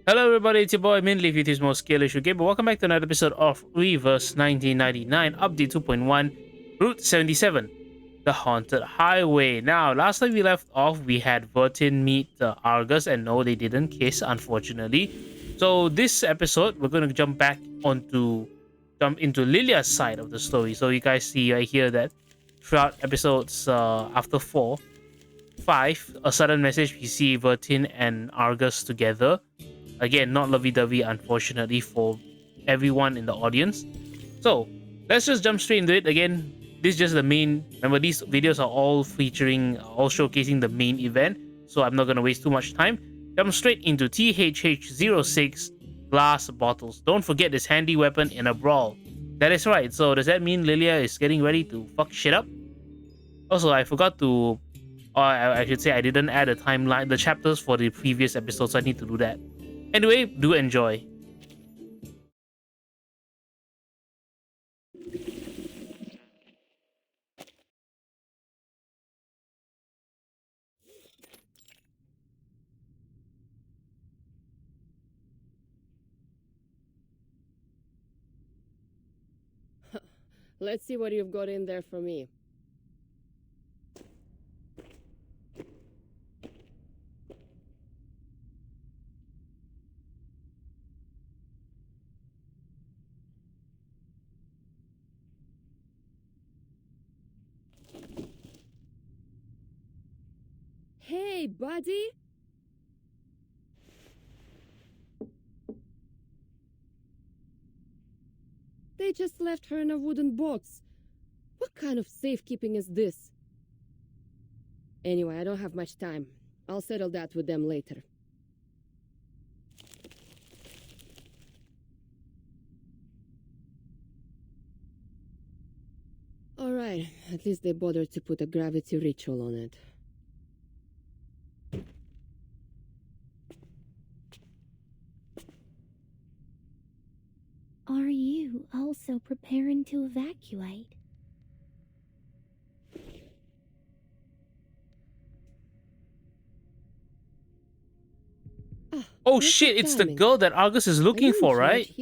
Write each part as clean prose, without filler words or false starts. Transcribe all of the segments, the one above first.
Hello everybody, it's your boy Minley, VT's most skill issue gamer. Welcome back to another episode of Reverse 1999, Update 2.1, Route 77, The Haunted Highway. Now, last time we left off, we had Vertin meet Argus, and no, they didn't kiss, unfortunately. So this episode, we're going to jump into Lilia's side of the story. So you guys see right here that throughout episodes after 4, 5, a sudden message, we see Vertin and Argus together. Again, not lovey-dovey, unfortunately, for everyone in the audience. So, let's just jump straight into it. Again, this is just the main... Remember, these videos are all showcasing the main event. So, I'm not going to waste too much time. Jump straight into THH06 glass bottles. Don't forget this handy weapon in a brawl. That is right. So, does that mean Lilia is getting ready to fuck shit up? Also, I forgot to... Or I should say I didn't add a timeline, the chapters for the previous episode, so I need to do that. Anyway, do enjoy. Let's see what you've got in there for me. Hey, buddy! They just left her in a wooden box. What kind of safekeeping is this? Anyway, I don't have much time. I'll settle that with them later. Alright, at least they bothered to put a gravity ritual on it. Are you also preparing to evacuate? Oh shit, it's the girl that Argus is looking for, right?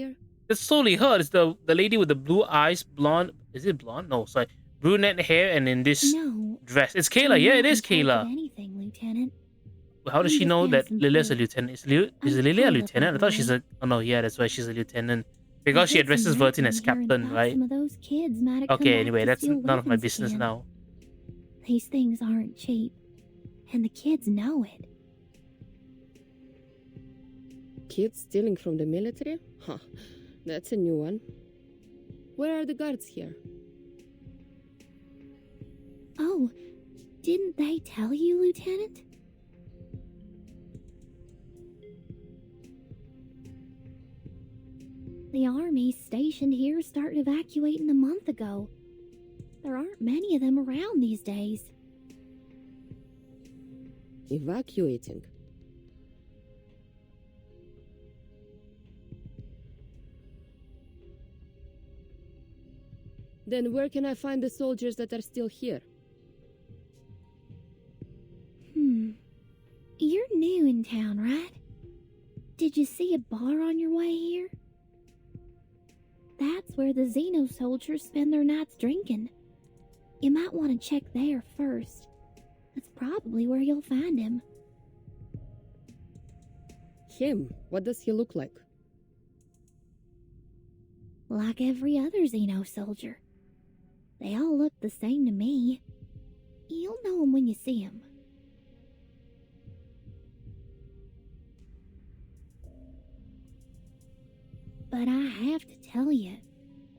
It's totally her. It's the lady with the blue eyes, blonde. Is it blonde? No, sorry. Brunette hair and in this dress. It's Kayla. Yeah, it is Kayla. Anything, Lieutenant. How does she know that Lilia's a lieutenant? Is Lilia a lieutenant? I thought she's a... Oh no, yeah, that's why she's a lieutenant. Because she addresses Vertin as captain, right? Okay, anyway, that's none of my business now. These things aren't cheap, and the kids know it. Kids stealing from the military? Huh, that's a new one. Where are the guards here? Oh, didn't they tell you, Lieutenant? The army stationed here started evacuating a month ago. There aren't many of them around these days. Evacuating? Then where can I find the soldiers that are still here? You're new in town, right? Did you see a bar on your way here? That's where the Xeno soldiers spend their nights drinking. You might want to check there first. That's probably where you'll find him. Him? What does he look like? Like every other Xeno soldier. They all look the same to me. You'll know him when you see him. But I have to tell you,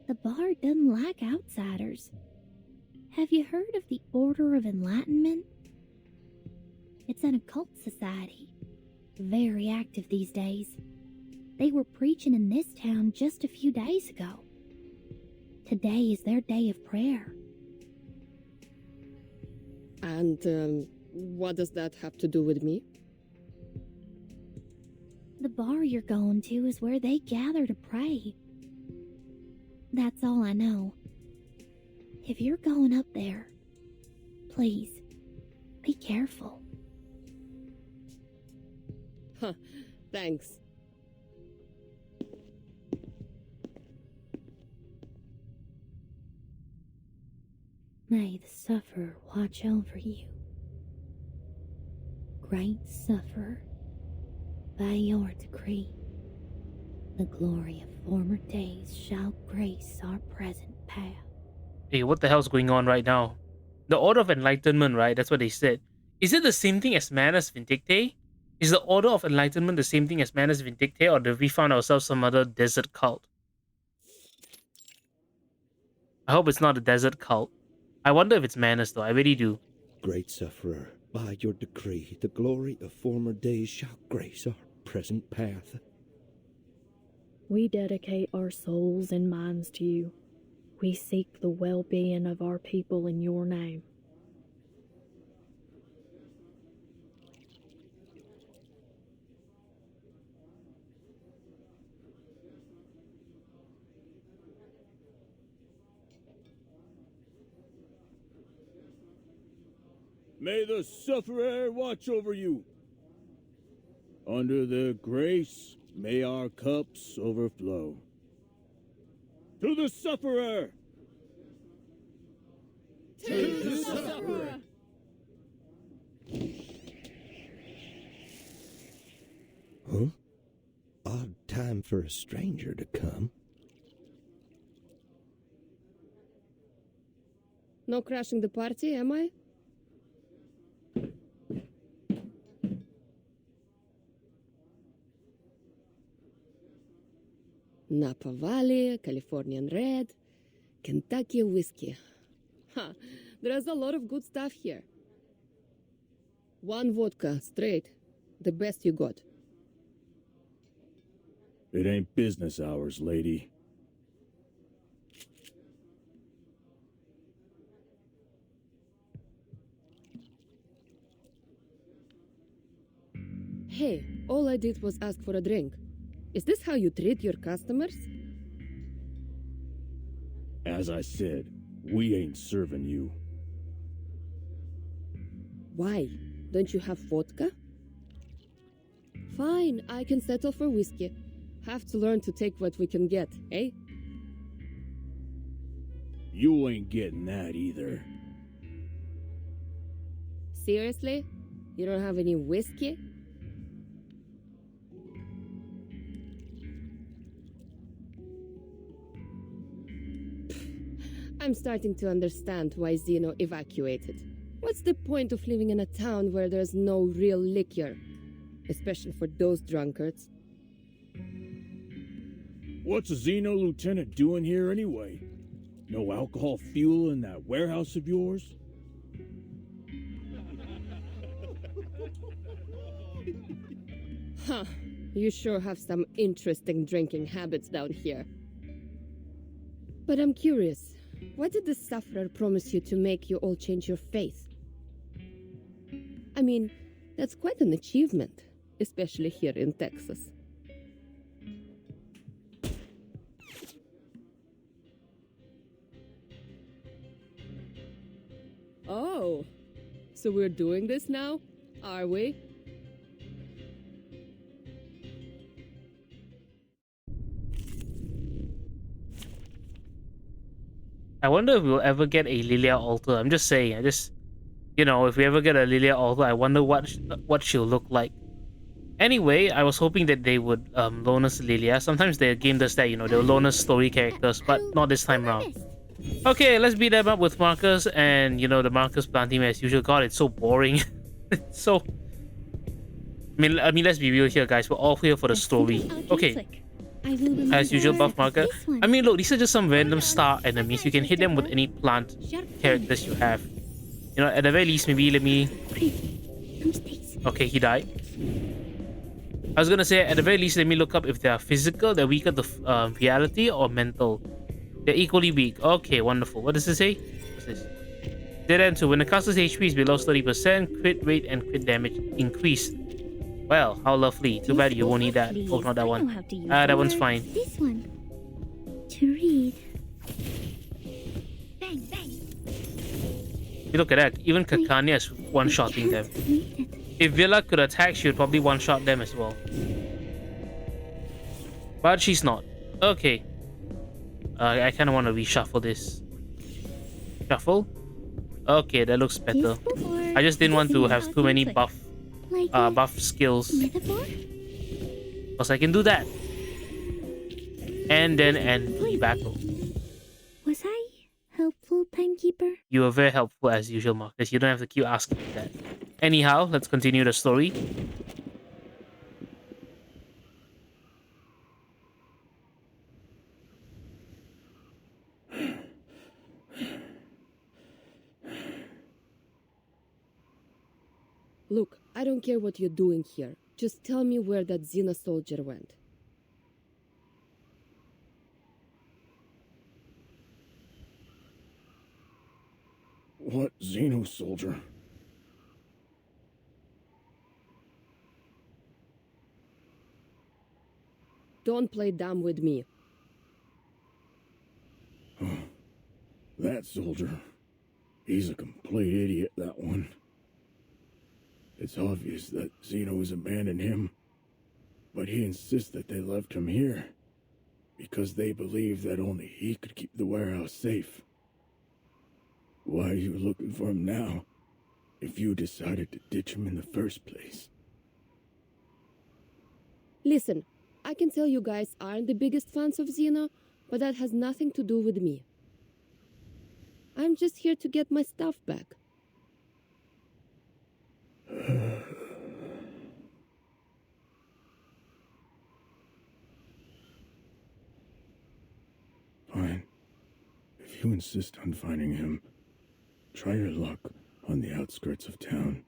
the bar doesn't like outsiders. Have you heard of the Order of Enlightenment? It's an occult society, very active these days. They were preaching in this town just a few days ago. Today is their day of prayer. And, what does that have to do with me? The bar you're going to is where they gather to pray. That's all I know. If you're going up there, please, be careful. Huh, thanks. May the sufferer watch over you. Great sufferer, by your decree, the glory of former days shall grace our present path. Hey, what the hell's going on right now? The Order of Enlightenment, right? That's what they said. Is it the same thing as Manus Vindictae? Is the Order of Enlightenment the same thing as Manus Vindictae, or did we find ourselves some other desert cult? I hope it's not a desert cult. I wonder if it's Manus, though. I really do. Great sufferer, by your decree, the glory of former days shall grace our present path. We dedicate our souls and minds to you. We seek the well-being of our people in your name. May the sufferer watch over you. Under the grace, may our cups overflow. To the sufferer! To the sufferer! Huh? Odd time for a stranger to come. No crashing the party, am I? Napa Valley, Californian Red, Kentucky whiskey. Ha! There's a lot of good stuff here. One vodka, straight. The best you got. It ain't business hours, lady. Hey, all I did was ask for a drink. Is this how you treat your customers? As I said, we ain't serving you. Why? Don't you have vodka? Fine, I can settle for whiskey. Have to learn to take what we can get, eh? You ain't getting that either. Seriously? You don't have any whiskey? I'm starting to understand why Zeno evacuated. What's the point of living in a town where there's no real liquor? Especially for those drunkards. What's a Xeno lieutenant doing here anyway? No alcohol fuel in that warehouse of yours? Huh. You sure have some interesting drinking habits down here. But I'm curious. What did the sufferer promise you to make you all change your faith? I mean, that's quite an achievement, especially here in Texas. Oh, so we're doing this now, are we? I wonder if we'll ever get a Lilia altar. I'm just saying. If we ever get a Lilia altar, I wonder what she'll look like. Anyway, I was hoping that they would loan us Lilia. Sometimes the game does that, they'll loan us story characters, but not this time around. Okay, let's beat them up with Marcus, and the Marcus plant team as usual. God, it's so boring. It's so. I mean, let's be real here, guys. We're all here for the story. Okay. As usual, buff marker. I mean, look, these are just some random star enemies. You can hit them with any plant characters you have. At the very least, maybe let me. Okay, he died. I was gonna say, at the very least, let me look up if they are physical, they're weaker to reality, or mental. They're equally weak. Okay, wonderful. What does it say? What's this? Dead end 2. When the caster's HP is below 30%, crit rate and crit damage increase. Well, how lovely. Too bad you won't need that. Oh, not that one. That one's fine. This one. To read. Bang, bang. You look at that. Even Kakanya is one-shotting them. If Villa could attack, she would probably one-shot them as well. But she's not. Okay. I kind of want to reshuffle this. Shuffle. Okay, that looks better. Useful or I just didn't want to have too many authentic? Like buff skills. metaphor? Because I can do that. And then end the battle. Was I helpful, timekeeper? You were very helpful as usual, Marcus. You don't have to keep asking me that. Anyhow, let's continue the story. Look, I don't care what you're doing here. Just tell me where that Xena soldier went. What Xeno soldier? Don't play dumb with me. That soldier. He's a complete idiot, that one. It's obvious that Xeno's abandoned him, but he insists that they left him here because they believe that only he could keep the warehouse safe. Why are you looking for him now, if you decided to ditch him in the first place? Listen, I can tell you guys aren't the biggest fans of Xena, but that has nothing to do with me. I'm just here to get my stuff back. Fine. If you insist on finding him, try your luck on the outskirts of town.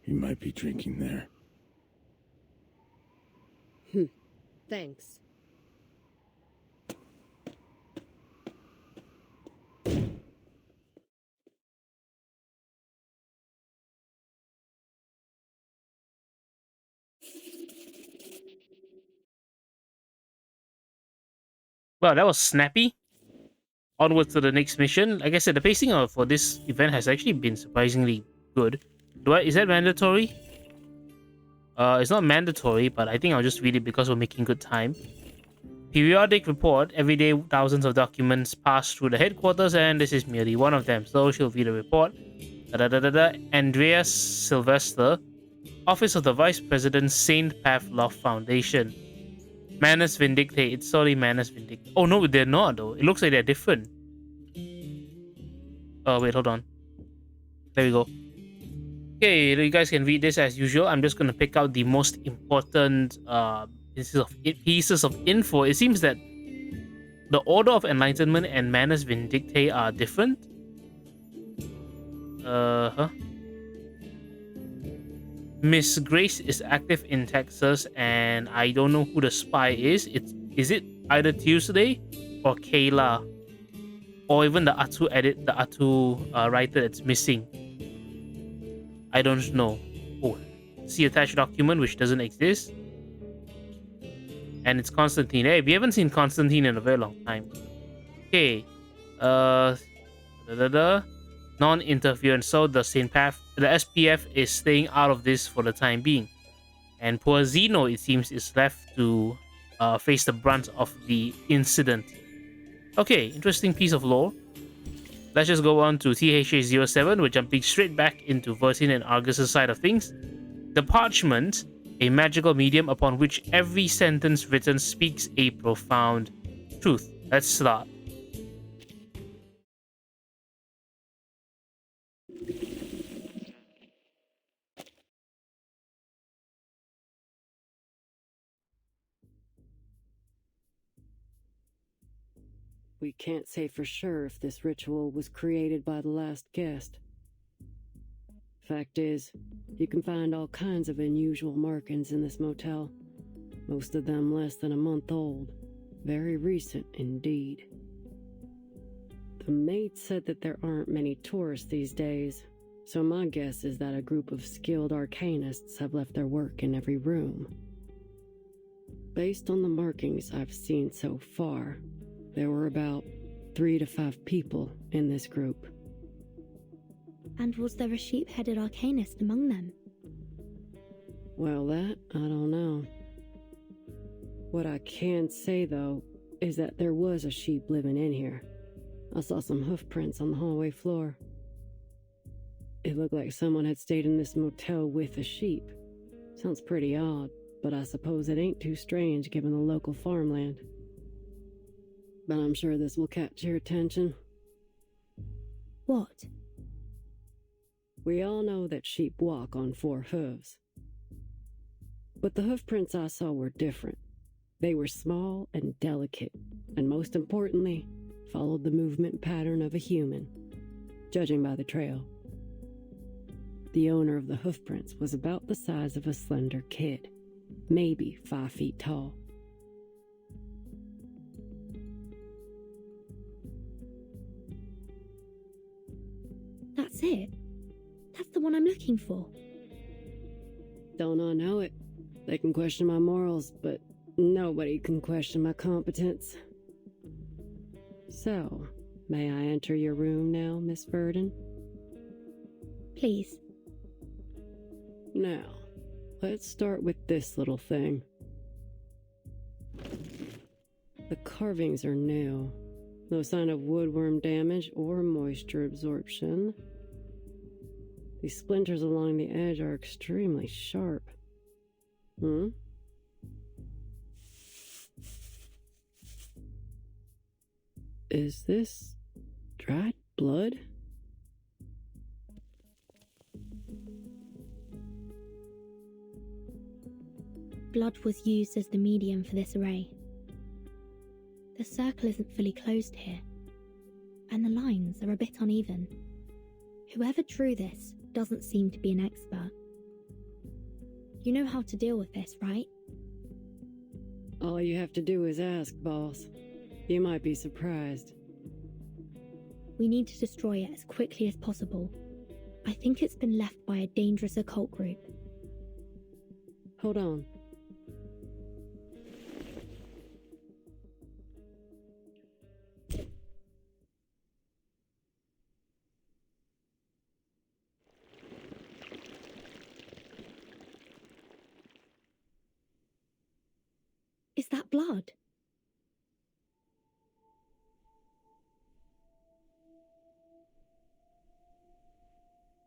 He might be drinking there. Thanks. Well, that was snappy. Onwards to the next mission. Like I said, the pacing for this event has actually been surprisingly good. Is that mandatory? It's not mandatory, but I think I'll just read it because we're making good time. Periodic report. Every day, thousands of documents pass through the headquarters, and this is merely one of them. So she'll read the report. Andreas Sylvester, Office of the Vice President, Saint Pavlov Foundation. Manus Vindicte. It's solely Manus Vindicte. Oh no, they're not though. It looks like they're different. Oh wait, hold on. There we go. Okay, you guys can read this as usual. I'm just gonna pick out the most important pieces of info. It seems that the Order of Enlightenment and Manus Vindicte are different. Miss Grace is active in Texas, and I don't know who the spy is. Is it either Tuesday or Kayla, or even the Atu writer that's missing? I don't know. Oh, see attached document which doesn't exist, and it's Constantine. Hey, we haven't seen Constantine in a very long time. Okay, non-interference. So the SPF is staying out of this for the time being, and poor Xeno, it seems, is left to face the brunt of the incident. Okay, interesting piece of lore. Let's just go on to THA-07. We're jumping straight back into Vertin and Argus' side of things. The parchment, a magical medium upon which every sentence written speaks a profound truth. Let's start. We can't say for sure if this ritual was created by the last guest. Fact is, you can find all kinds of unusual markings in this motel, most of them less than a month old. Very recent indeed. The maid said that there aren't many tourists these days, so my guess is that a group of skilled arcanists have left their work in every room. Based on the markings I've seen so far, there were about 3 to 5 people in this group. And was there a sheep-headed arcanist among them? Well, that I don't know. What I can say, though, is that there was a sheep living in here. I saw some hoof prints on the hallway floor. It looked like someone had stayed in this motel with a sheep. Sounds pretty odd, but I suppose it ain't too strange given the local farmland. But I'm sure this will catch your attention. What? We all know that sheep walk on 4 hooves. But the hoof prints I saw were different. They were small and delicate, and most importantly, followed the movement pattern of a human, judging by the trail. The owner of the hoof prints was about the size of a slender kid, maybe 5 feet tall. That's it. That's the one I'm looking for. Don't I know it? They can question my morals, but nobody can question my competence. So, may I enter your room now, Miss Verdon? Please. Now, let's start with this little thing. The carvings are new. No sign of woodworm damage or moisture absorption. These splinters along the edge are extremely sharp. Is this dried blood? Blood was used as the medium for this array. The circle isn't fully closed here, and the lines are a bit uneven. Whoever drew this doesn't seem to be an expert. You know how to deal with this, right? All you have to do is ask, boss. You might be surprised. We need to destroy it as quickly as possible. I think it's been left by a dangerous occult group. Hold on. Is that blood?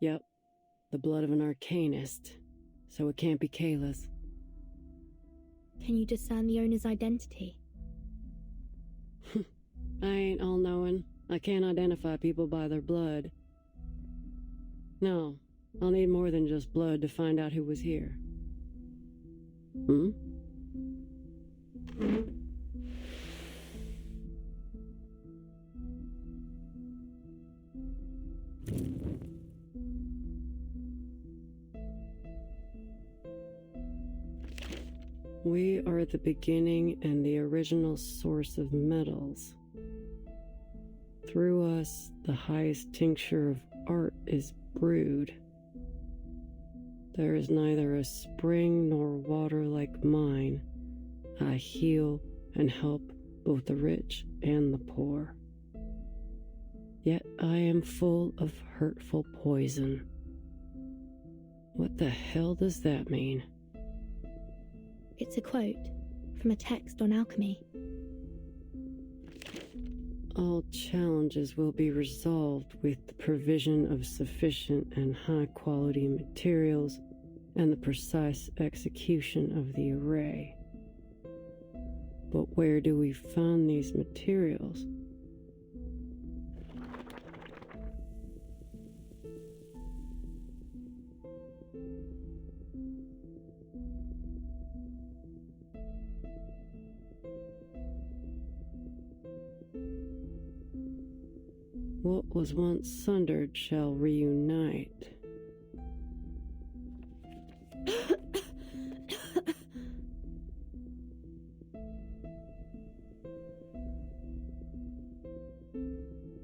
Yep, the blood of an arcanist, so it can't be Kayla's. Can you discern the owner's identity? I ain't all-knowing. I can't identify people by their blood. No, I'll need more than just blood to find out who was here. We are the beginning and the original source of metals. Through us, the highest tincture of art is brewed. There is neither a spring nor water like mine. I heal and help both the rich and the poor. Yet I am full of hurtful poison. What the hell does that mean? It's a quote from a text on alchemy. All challenges will be resolved with the provision of sufficient and high-quality materials and the precise execution of the array. But where do we find these materials? What was once sundered shall reunite.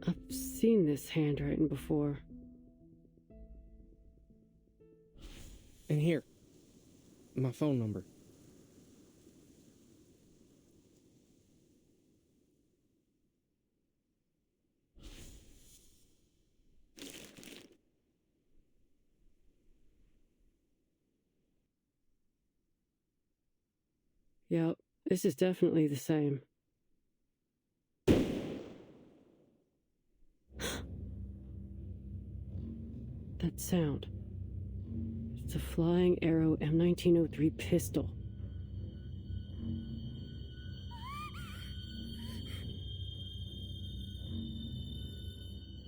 I've seen this handwriting before. And here, my phone number. Yep, this is definitely the same. That sound. It's a Flying Arrow M1903 pistol.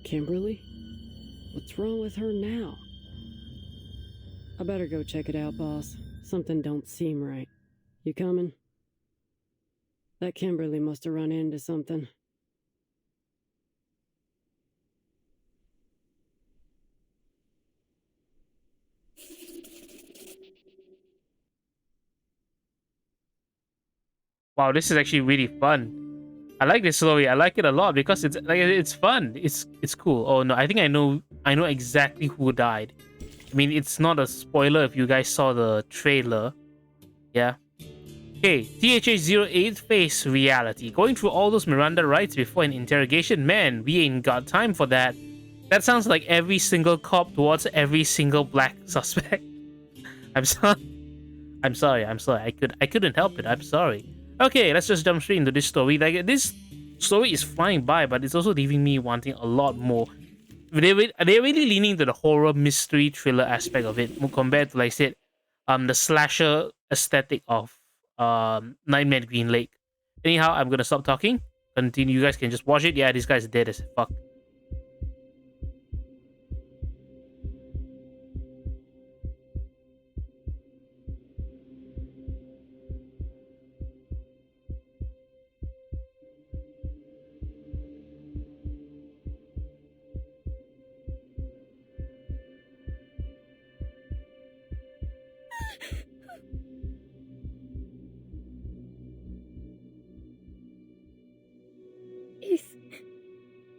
Kimberly? What's wrong with her now? I better go check it out, boss. Something don't seem right. You coming? That Kimberly must have run into something. Wow, this is actually really fun. I like this story. I like it a lot because it's fun. It's cool. Oh no, I think I know exactly who died. I mean, it's not a spoiler if you guys saw the trailer. Yeah. Okay, THH-08 face reality. Going through all those Miranda rights before an interrogation? Man, we ain't got time for that. That sounds like every single cop towards every single black suspect. I'm sorry. I'm sorry. I couldn't help it. I'm sorry. Okay, let's just jump straight into this story. Like, this story is flying by, but it's also leaving me wanting a lot more. They're really leaning to the horror mystery thriller aspect of it compared to, like I said, the slasher aesthetic of Nightmare at Green Lake. Anyhow, I'm gonna stop talking. Continue. You guys can just watch it. Yeah, this guy's dead as fuck.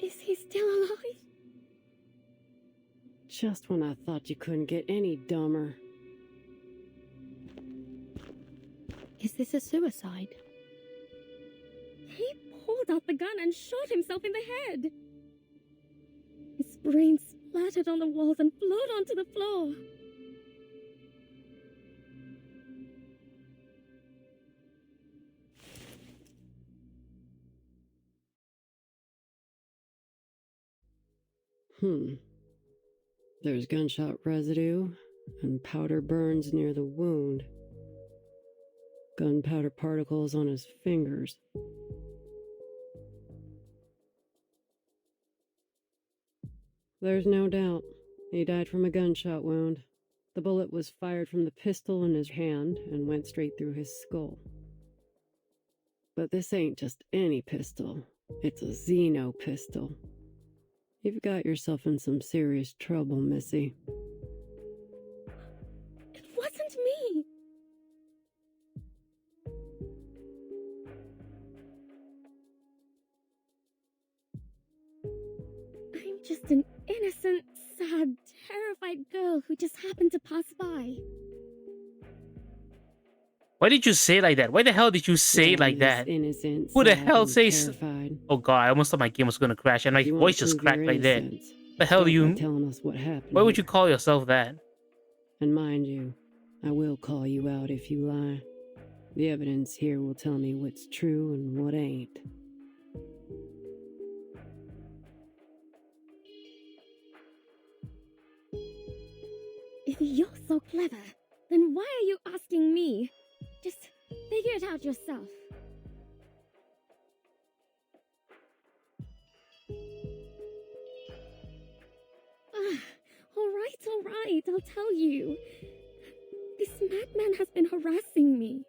Is he still alive? Just when I thought you couldn't get any dumber. Is this a suicide? He pulled out the gun and shot himself in the head. His brain splattered on the walls and flowed onto the floor. There's gunshot residue and powder burns near the wound. Gunpowder particles on his fingers. There's no doubt he died from a gunshot wound. The bullet was fired from the pistol in his hand and went straight through his skull. But this ain't just any pistol. It's a Xeno pistol. You've got yourself in some serious trouble, Missy. It wasn't me. I'm just an innocent, sad, terrified girl who just happened to pass by. Why did you say it like that? Why the hell did you say it like that? Innocent, Who the sad, hell and says... terrified. Oh god, I almost thought my game was gonna crash and my You voice want just to prove cracked your like that. innocence. The hell do Start by you... telling us what happened. Why would you call yourself that? And mind you, I will call you out if you lie. The evidence here will tell me what's true and what ain't. If you're so clever, then why are you asking me? Just figure it out yourself. All right, I'll tell you. This madman has been harassing me.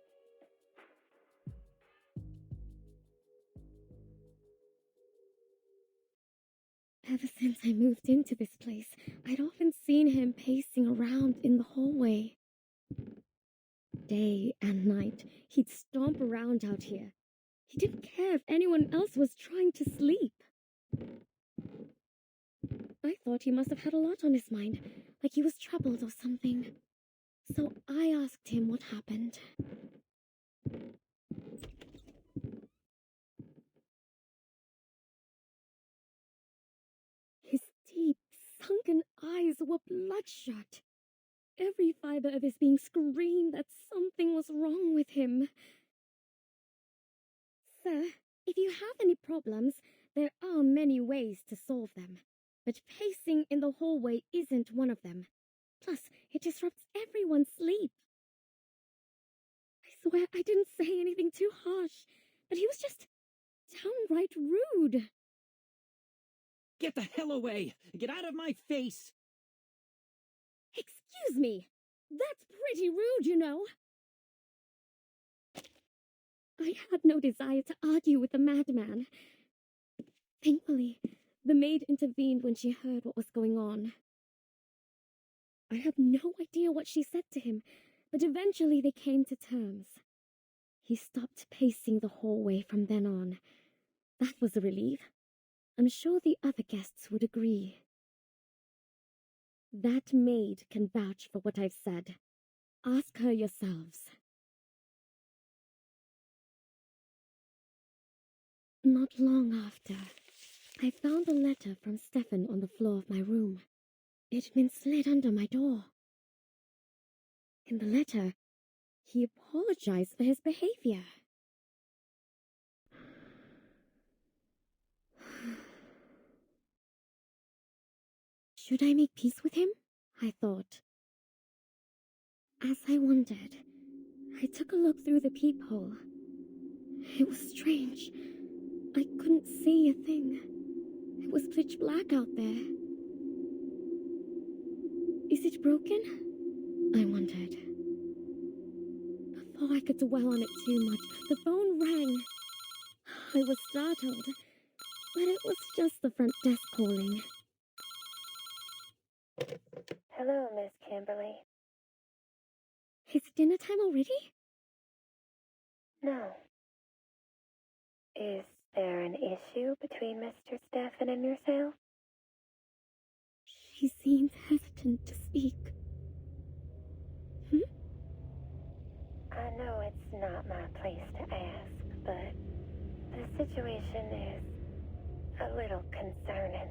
Ever since I moved into this place, I'd often seen him pacing around in the hallway. Day and night, he'd stomp around out here. He didn't care if anyone else was trying to sleep. I thought he must have had a lot on his mind, like he was troubled or something. So I asked him what happened. His deep, sunken eyes were bloodshot. Every fiber of his being screamed that something was wrong with him. Sir, if you have any problems, there are many ways to solve them. but pacing in the hallway isn't one of them. Plus, it disrupts everyone's sleep. I swear I didn't say anything too harsh, but he was just downright rude. Get the hell away! Get out of my face! Excuse me! That's pretty rude, you know. I had no desire to argue with the madman. Thankfully, the maid intervened when she heard what was going on. I had no idea what she said to him, but eventually they came to terms. He stopped pacing the hallway from then on. That was a relief. I'm sure the other guests would agree. That maid can vouch for what I've said. Ask her yourselves. Not long after, I found a letter from Stefan on the floor of my room. It'd been slid under my door. In the letter, he apologized for his behavior. Should I make peace with him? I thought. As I wondered, I took a look through the peephole. It was strange. I couldn't see a thing. It was pitch black out there. Is it broken? I wondered. Before I could dwell on it too much, the phone rang. I was startled, but it was just the front desk calling. Hello, Miss Kimberly. Is it dinner time already? No. Is there an issue between Mr. Stefan and yourself? She seemed hesitant to speak. I know it's not my place to ask, but the situation is a little concerning.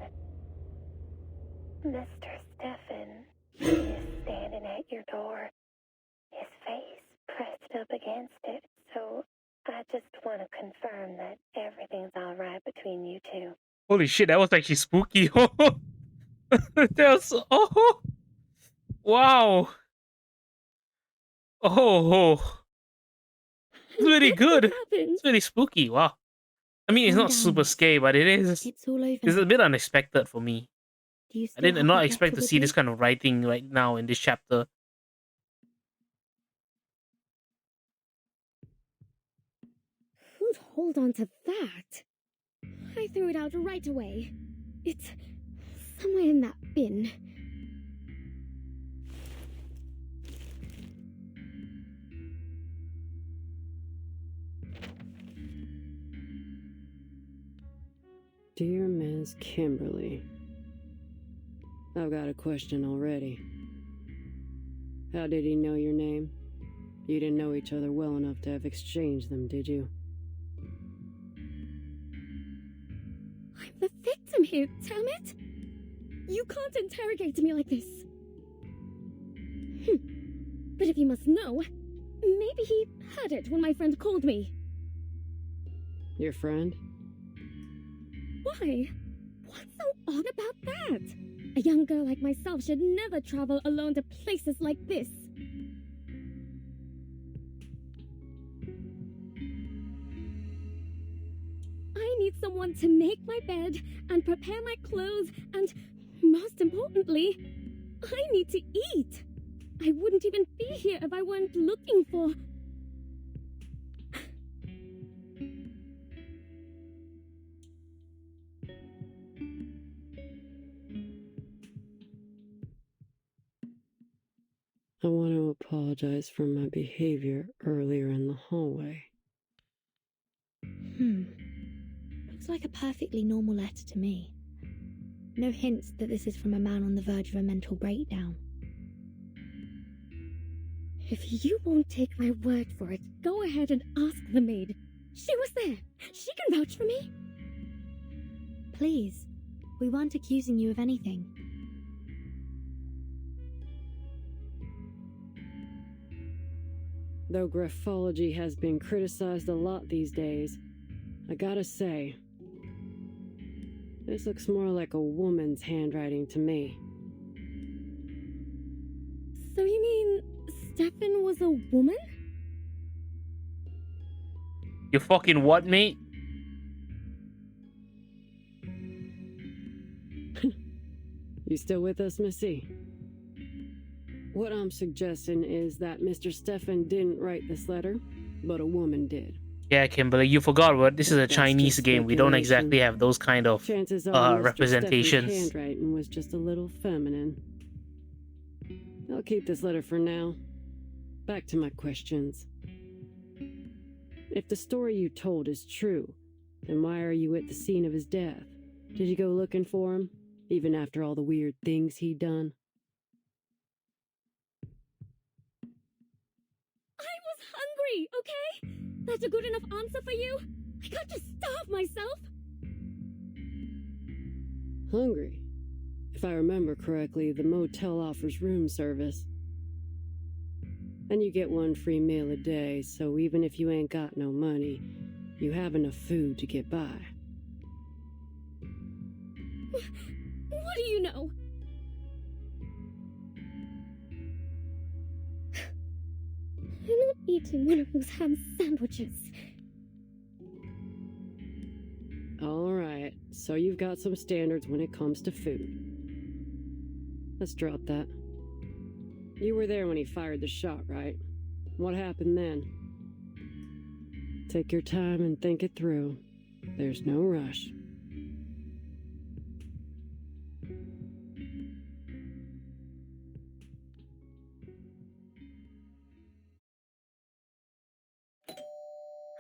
Mr. Stefan is standing at your door, his face pressed up against it, so I just want to confirm that everything's all right between you two. Holy shit, that was actually spooky. That was, oh, wow. Oh, it's really good. It's really spooky. Wow. I mean, it's Calm not down. super scary, but it is. It's all over. It's a bit unexpected for me. Do you I still did have not that expect letter to with see you? this kind of writing right now in this chapter. Who'd hold on to that? I threw it out right away. It's somewhere in that bin. Dear Ms. Kimberly, I've got a question already. How did he know your name? You didn't know each other well enough to have exchanged them, did you? I'm the victim here, damn it! You can't interrogate me like this. But if you must know, maybe he heard it when my friend called me. Your friend? Why? What's so odd about that? A young girl like myself should never travel alone to places like this. I need someone to make my bed and prepare my clothes and, most importantly, I need to eat. I wouldn't even be here if I weren't looking for... I want to apologize for my behavior earlier in the hallway. Looks like a perfectly normal letter to me. No hints that this is from a man on the verge of a mental breakdown. If you won't take my word for it, go ahead and ask the maid. She was there. She can vouch for me. Please, we weren't accusing you of anything. Though graphology has been criticized a lot these days, I gotta say, This looks more like a woman's handwriting to me. So you mean Stefan was a woman? You fucking what, mate? You still with us, Missy? What I'm suggesting is that Mr. Stefan didn't write this letter, but a woman did. Yeah, Kimberly, you forgot what this is a That's Chinese just game. We don't exactly speculation. have those kind of Chances are Mr. representations. Stefan's handwriting was just a little feminine. I'll keep this letter for now. Back to my questions. If the story you told is true, then why are you at the scene of his death? Did you go looking for him, even after all the weird things he'd done? I was hungry, okay? That's a good enough answer for you? I can't just starve myself. Hungry? If I remember correctly, the motel offers room service. And you get 1 free meal a day, so even if you ain't got no money, you have enough food to get by. What do you know? I'm not eating one of those ham sandwiches. Alright, so you've got some standards when it comes to food. Let's drop that. You were there when he fired the shot, right? What happened then? Take your time and think it through. There's no rush.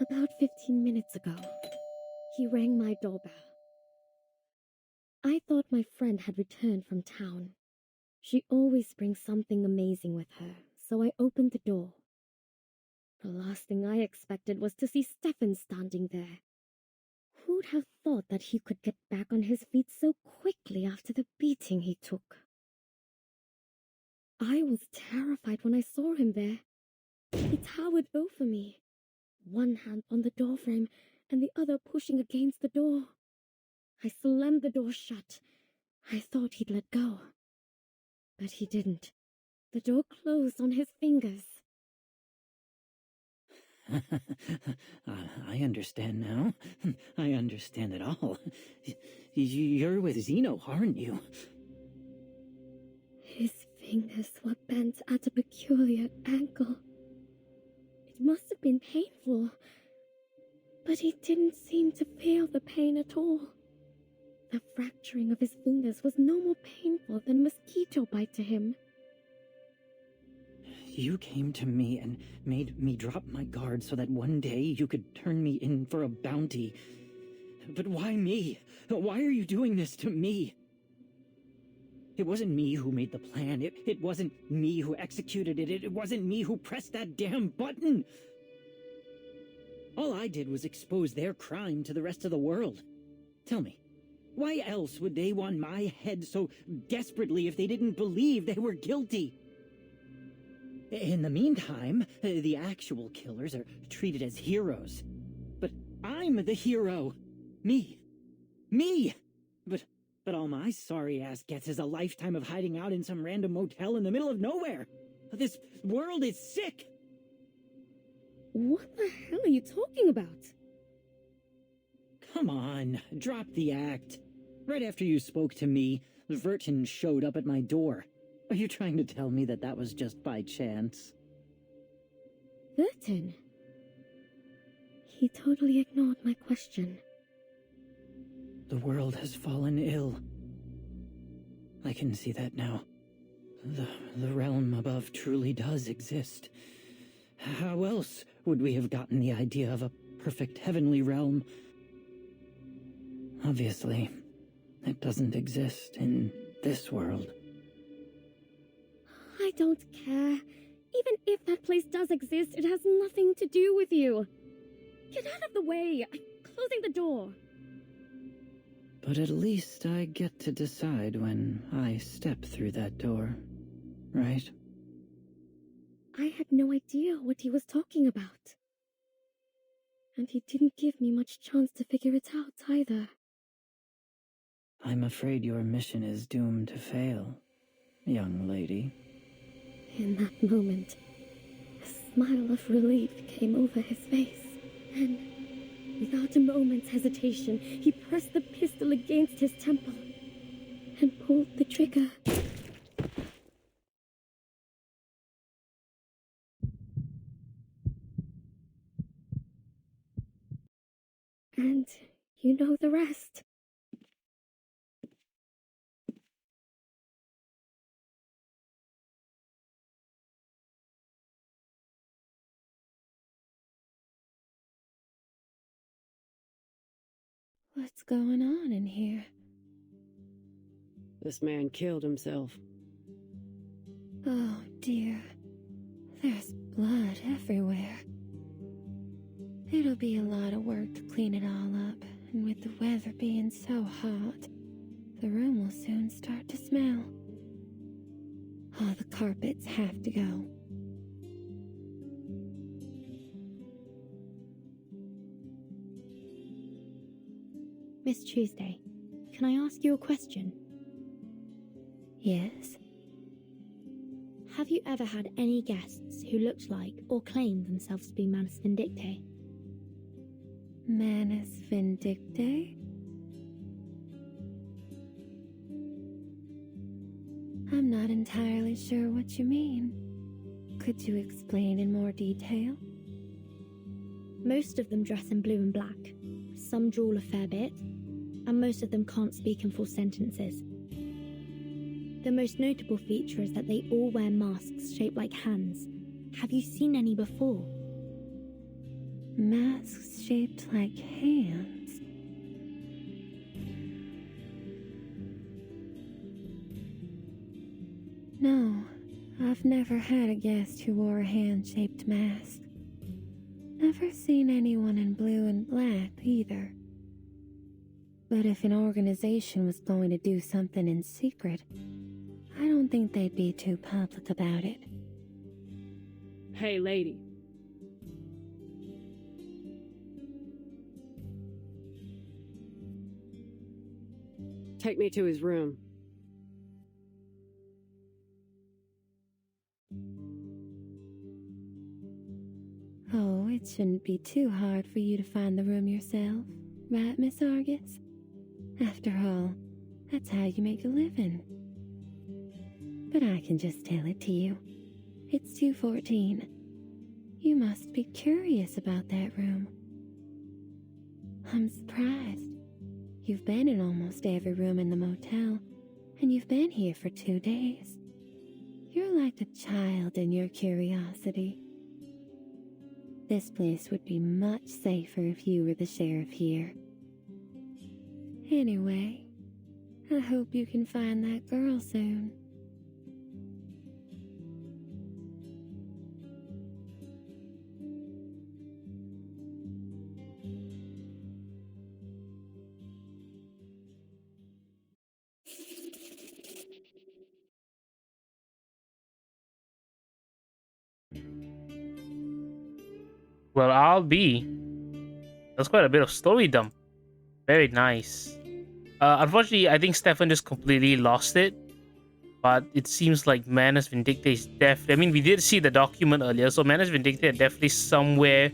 About 15 minutes ago, he rang my doorbell. I thought my friend had returned from town. She always brings something amazing with her, so I opened the door. The last thing I expected was to see Stefan standing there. Who'd have thought that he could get back on his feet so quickly after the beating he took? I was terrified when I saw him there. He towered over me, one hand on the doorframe and the other pushing against the door. I slammed the door shut. I thought he'd let go. But he didn't. The door closed on his fingers. I understand now. I understand it all. You're with Zeno, aren't you? His fingers were bent at a peculiar angle. It must have been painful, but he didn't seem to feel the pain at all. The fracturing of his fingers was no more painful than a mosquito bite to him. You came to me and made me drop my guard so that one day you could turn me in for a bounty. But why me? Why are you doing this to me? It wasn't me who made the plan. It wasn't me who executed it. It wasn't me who pressed that damn button. All I did was expose their crime to the rest of the world. Tell me, why else would they want my head so desperately if they didn't believe they were guilty? In the meantime, the actual killers are treated as heroes. But I'm the hero. Me. But all my sorry ass gets is a lifetime of hiding out in some random motel in the middle of nowhere. This world is sick. What the hell are you talking about? Come on, drop the act. Right after you spoke to me, Vertin showed up at my door. Are you trying to tell me that was just by chance? Vertin? He totally ignored my question. The world has fallen ill. I can see that now. The realm above truly does exist. How else would we have gotten the idea of a perfect heavenly realm? Obviously, it doesn't exist in this world. I don't care. Even if that place does exist, it has nothing to do with you. Get out of the way. I'm closing the door. But at least I get to decide when I step through that door, right? I had no idea what he was talking about. And he didn't give me much chance to figure it out either. I'm afraid your mission is doomed to fail, young lady. In that moment, a smile of relief came over his face, and without a moment's hesitation, he pressed the pistol against his temple and pulled the trigger. And you know the rest. What's going on in here? This man killed himself. Oh dear. There's blood everywhere. It'll be a lot of work to clean it all up, and with the weather being so hot, the room will soon start to smell. All the carpets have to go. Miss Tuesday, can I ask you a question? Yes? Have you ever had any guests who looked like or claimed themselves to be Manus Vindictae? Manus Vindictae? I'm not entirely sure what you mean. Could you explain in more detail? Most of them dress in blue and black. Some drool a fair bit, and most of them can't speak in full sentences. The most notable feature is that they all wear masks shaped like hands. Have you seen any before? Masks shaped like hands? No, I've never had a guest who wore a hand-shaped mask. Never seen anyone in blue and black either. But if an organization was going to do something in secret, I don't think they'd be too public about it. Hey, lady. Take me to his room. Oh, it shouldn't be too hard for you to find the room yourself, right, Miss Argus? After all, that's how you make a living. But I can just tell it to you. It's 214. You must be curious about that room. I'm surprised. You've been in almost every room in the motel, and you've been here for 2 days. You're like a child in your curiosity. This place would be much safer if you were the sheriff here. Anyway, I hope you can find that girl soon. Well, I'll be. That's quite a bit of story dump. Very nice. Unfortunately, I think Stefan just completely lost it. But it seems like Manus Vindictae is definitely... I mean, we did see the document earlier, so Manus Vindictae are definitely somewhere.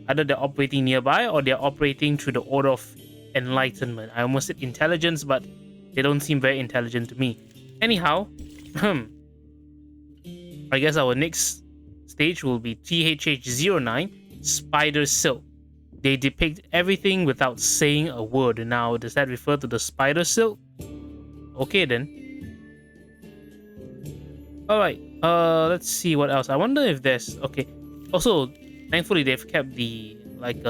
Either they're operating nearby or they're operating through the Order of Enlightenment. I almost said intelligence, but they don't seem very intelligent to me. Anyhow, I guess our next stage will be THH09, Spider Silk. They depict everything without saying a word. Now, does that refer to the Spider Silk? Okay then. Alright, let's see what else. I wonder if there's... Okay. Also, thankfully they've kept the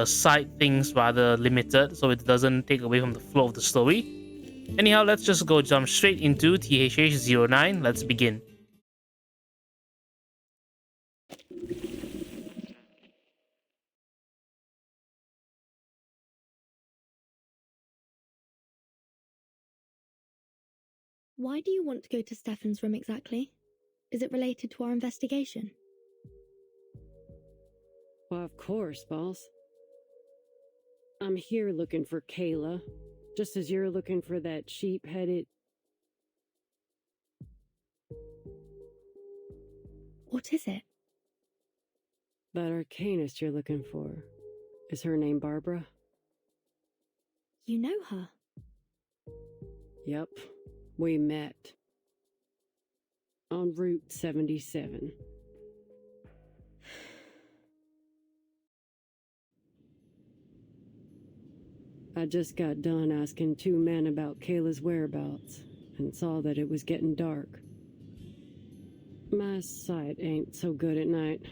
side things rather limited, so it doesn't take away from the flow of the story. Anyhow, let's just go jump straight into THH09. Let's begin. Why do you want to go to Stefan's room exactly? Is it related to our investigation? Well, of course, boss. I'm here looking for Kayla, Just as you're looking for that sheep-headed... What is it? That arcanist you're looking for. Is her name Barbara? You know her? Yep. We met. On Route 77. I just got done asking two men about Kayla's whereabouts and saw that it was getting dark. My sight ain't so good at night,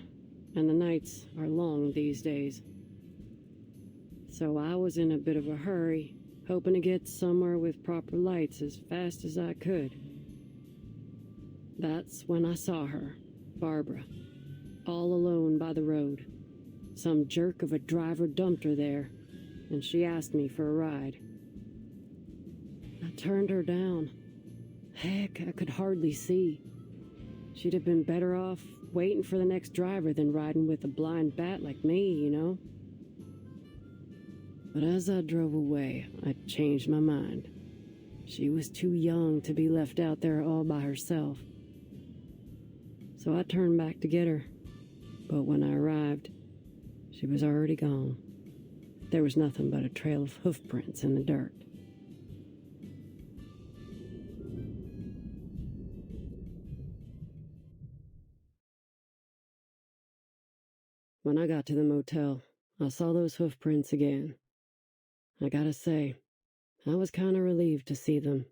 and the nights are long these days. So I was in a bit of a hurry, hoping to get somewhere with proper lights as fast as I could. That's when I saw her, Barbara, all alone by the road. Some jerk of a driver dumped her there, and she asked me for a ride. I turned her down. Heck, I could hardly see. She'd have been better off waiting for the next driver than riding with a blind bat like me, you know? But as I drove away, I changed my mind. She was too young to be left out there all by herself. So I turned back to get her. But when I arrived, she was already gone. There was nothing but a trail of hoof prints in the dirt. When I got to the motel, I saw those hoof prints again. I gotta say, I was kinda relieved to see them.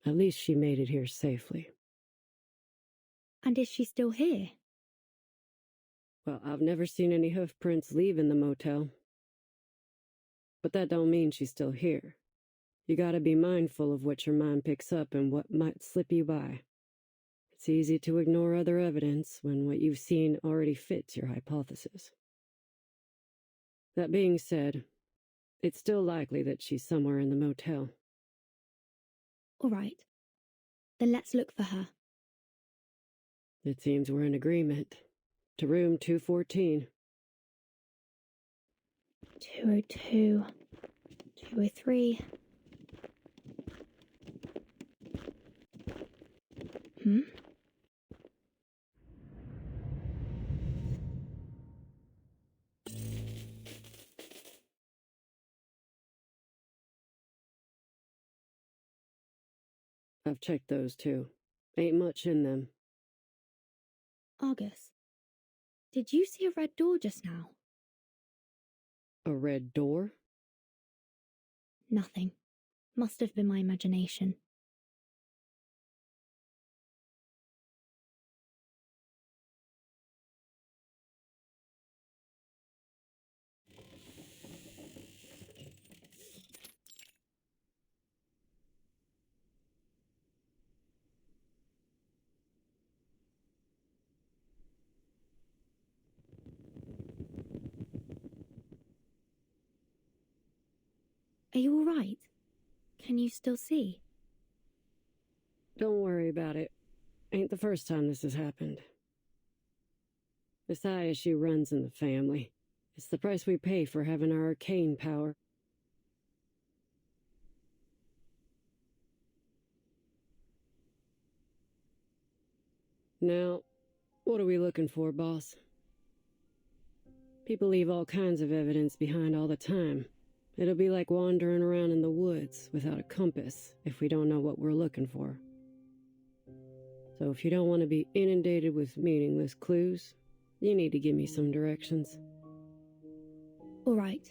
At least she made it here safely. And is she still here? Well, I've never seen any hoof prints leaving the motel. But that don't mean she's still here. You gotta be mindful of what your mind picks up and what might slip you by. It's easy to ignore other evidence when what you've seen already fits your hypothesis. That being said, it's still likely that she's somewhere in the motel. All right. Then let's look for her. It seems we're in agreement. To room 214. 202. 203. Hmm? I've checked those too. Ain't much in them. Argus, did you see a red door just now? A red door? Nothing. Must have been my imagination. Are you all right? Can you still see? Don't worry about it. Ain't the first time this has happened. This eye issue runs in the family. It's the price we pay for having our arcane power. Now, what are we looking for, boss? People leave all kinds of evidence behind all the time. It'll be like wandering around in the woods without a compass if we don't know what we're looking for. So if you don't want to be inundated with meaningless clues, you need to give me some directions. All right.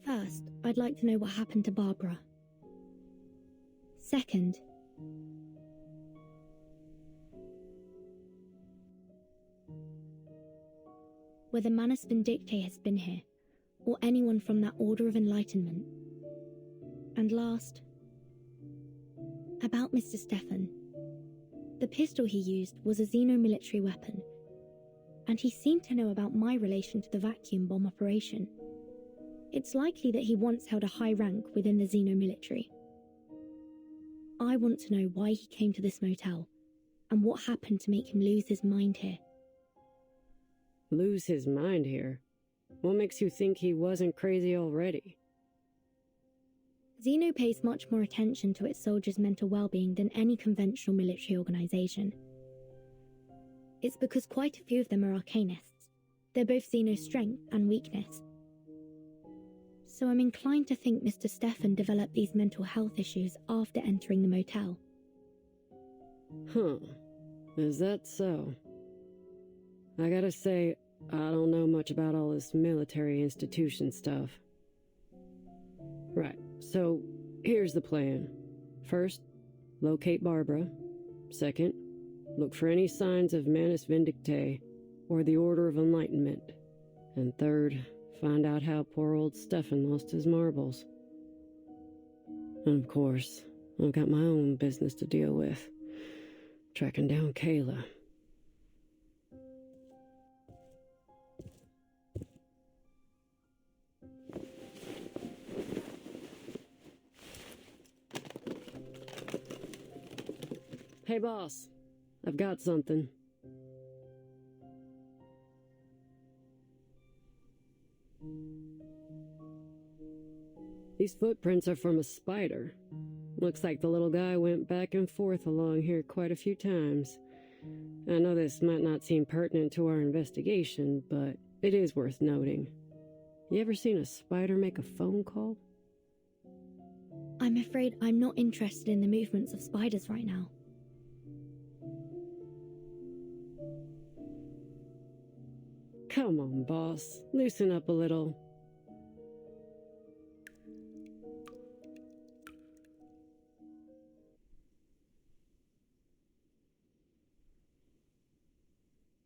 First, I'd like to know what happened to Barbara. Second, whether Manus Vindictae has been here, or anyone from that Order of Enlightenment. And last, about Mr. Stefan. The pistol he used was a xeno-military weapon, and he seemed to know about my relation to the vacuum bomb operation. It's likely that he once held a high rank within the xeno-military. I want to know why he came to this motel, and what happened to make him lose his mind here. Lose his mind here? What makes you think he wasn't crazy already? Xeno pays much more attention to its soldiers' mental well-being than any conventional military organization. It's because quite a few of them are arcanists. They're both Xeno's strength and weakness. So I'm inclined to think Mr. Stefan developed these mental health issues after entering the motel. Huh. Is that so? I gotta say, I don't know much about all this military institution stuff. Right, so here's the plan. First, locate Barbara. Second, look for any signs of Manus Vindictae or the Order of Enlightenment. And third, find out how poor old Stefan lost his marbles. And of course, I've got my own business to deal with. Tracking down Kayla. Hey boss, I've got something. These footprints are from a spider. Looks like the little guy went back and forth along here quite a few times. I know this might not seem pertinent to our investigation, but it is worth noting. You ever seen a spider make a phone call? I'm afraid I'm not interested in the movements of spiders right now. Come on, boss. Loosen up a little.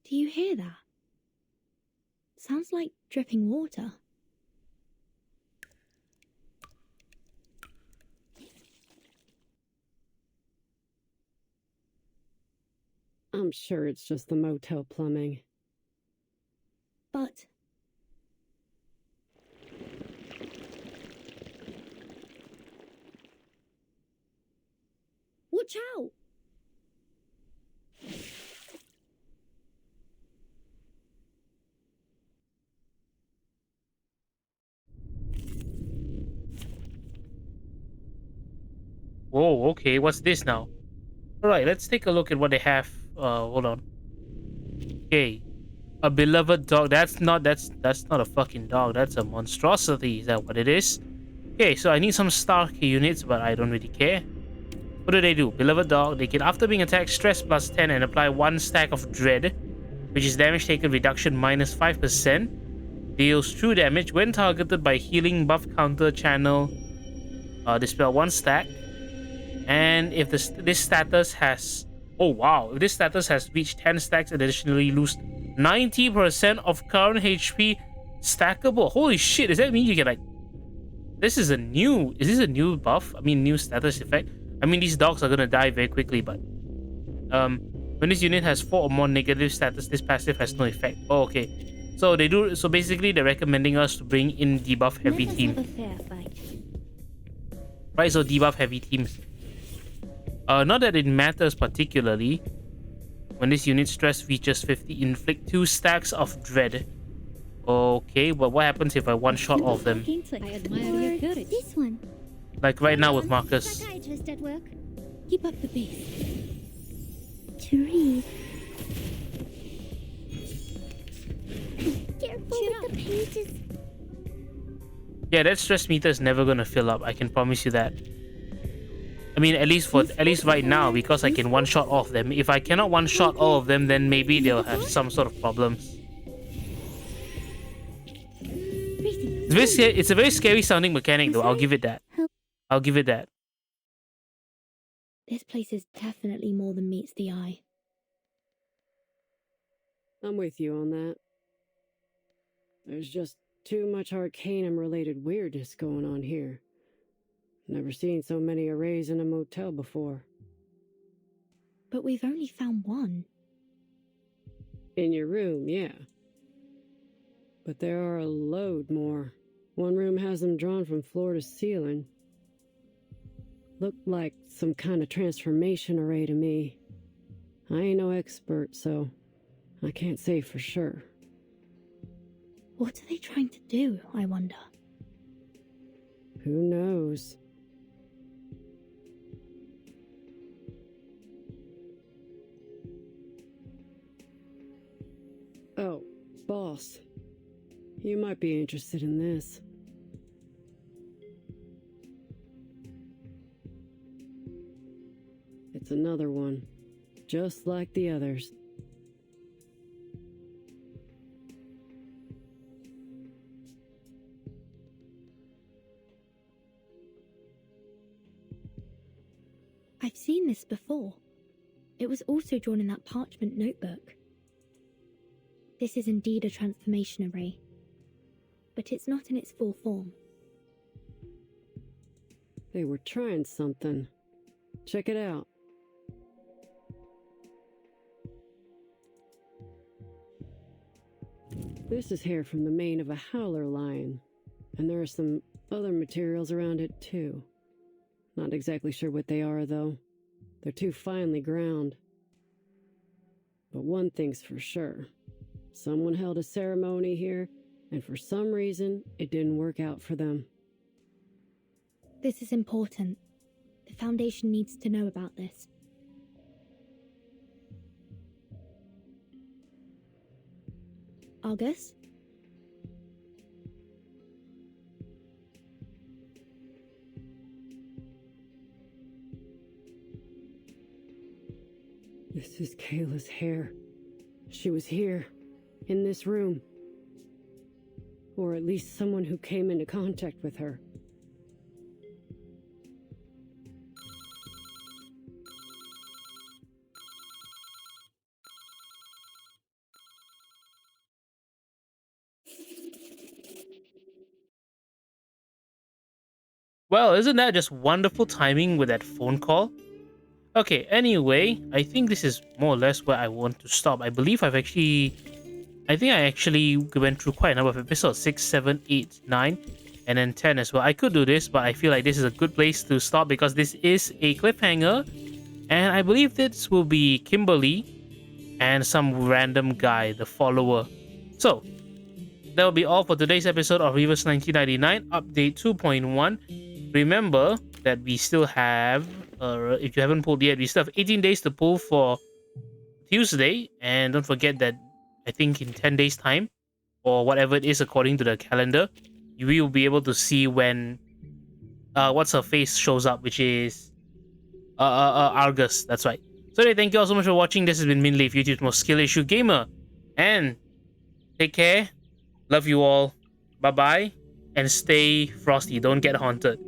Do you hear that? Sounds like dripping water. I'm sure it's just the motel plumbing. But... watch out! Whoa, okay, what's this now? Alright, let's take a look at what they have. Hold on. Okay. A beloved dog. That's not a fucking dog. That's a monstrosity. Is that what it is? Okay, so I need some Stark units, but I don't really care. What do? Beloved dog. They can, after being attacked, stress plus 10 and apply 1 stack of dread, which is damage taken reduction minus 5%. Deals true damage when targeted by healing buff counter channel. Dispel 1 stack. And if this status has... oh wow, if this status has reached 10 stacks, it additionally lose 90% of current HP stackable. Holy shit, does that mean you can like... is this a new buff? I mean, new status effect? I mean, these dogs are gonna die very quickly, but... when this unit has 4 or more negative status, this passive has no effect. Oh, okay. So they do... so basically, they're recommending us to bring in debuff heavy team. Right, so debuff heavy teams. Not that it matters particularly. When this unit stress reaches 50, inflict 2 stacks of dread. Okay, but what happens if I one-shot all of them? I admire your courage. This one. Like right now with Marcus. Psychiatrist at work. Keep up the pace. To read. Careful with the pages. Yeah, that stress meter is never gonna fill up. I can promise you that. I mean, at least right now, because I can one-shot all of them. If I cannot one-shot all of them, then maybe they'll have some sort of problems. It's a very scary sounding mechanic, though. I'll give it that. I'll give it that. This place is definitely more than meets the eye. I'm with you on that. There's just too much Arcanum-related weirdness going on here. Never seen so many arrays in a motel before. But we've only found one. In your room, yeah. But there are a load more. One room has them drawn from floor to ceiling. Looked like some kind of transformation array to me. I ain't no expert, so I can't say for sure. What are they trying to do, I wonder? Who knows? boss. You might be interested in this. It's another one, just like the others. I've seen this before. It was also drawn in that parchment notebook. This is indeed a transformation array, but it's not in its full form. They were trying something. Check it out. This is hair from the mane of a howler lion, and there are some other materials around it too. Not exactly sure what they are, though. They're too finely ground. But one thing's for sure. Someone held a ceremony here, and for some reason, it didn't work out for them. This is important. The Foundation needs to know about this. Argus? This is Kayla's hair. She was here, in this room. Or at least someone who came into contact with her. Well, isn't that just wonderful timing with that phone call? Okay, anyway, I think this is more or less where I want to stop. I believe I actually went through quite a number of episodes, 6, 7, 8, 9, and then 10 as well. I could do this, but I feel like this is a good place to stop because this is a cliffhanger. And I believe this will be Kimberly and some random guy, the follower. So, that will be all for today's episode of Reverse 1999 Update 2.1. Remember that we still have, if you haven't pulled yet, we still have 18 days to pull for Tuesday. And don't forget that I think in 10 days time, or whatever it is according to the calendar, you will be able to see when what's her face shows up, which is Argus. That's right. So anyway, thank you all so much for watching. This has been Minleaf, YouTube's most skill issue gamer. And take care. Love you all. Bye-bye. And stay frosty. Don't get haunted.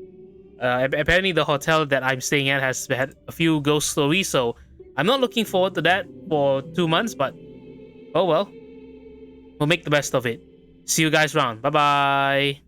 Apparently the hotel that I'm staying at has had a few ghost stories, so I'm not looking forward to that for 2 months, but oh well. We'll make the best of it. See you guys around. Bye-bye.